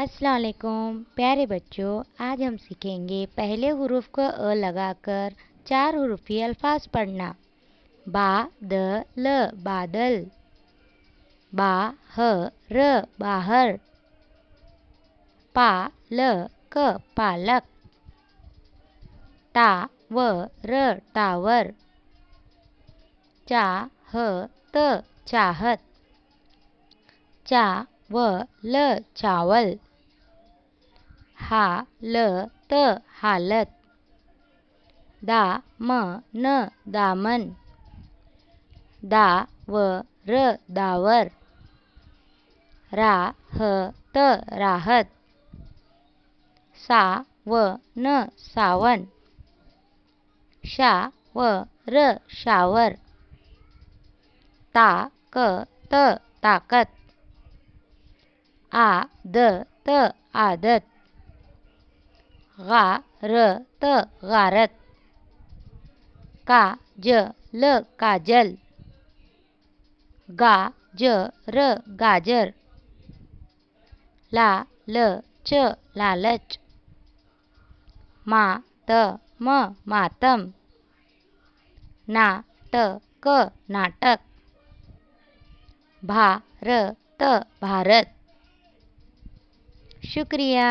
अस्सलाम वालेकुम प्यारे बच्चों, आज हम सीखेंगे पहले हुरूफ को अ लगाकर चार हुरूफी अल्फाज पढ़ना। बा द ल बादल, बा ह र बाहर, पा ल क पालक, ता व र टावर, चा ह त चाहत, चा व ल चावल, हा ल त हालत, दा म न दामन, दा व र दावर, रा ह त राहत, सा व न सावन, शा व र शावर, ता क त ताकत, आ द त आदत, गा र त गारत, का ज ल काजल, गा ज र गाजर, ला ल च लालच, मा त म मातम, ना ट क नाटक, भा र त भारत। शुक्रिया।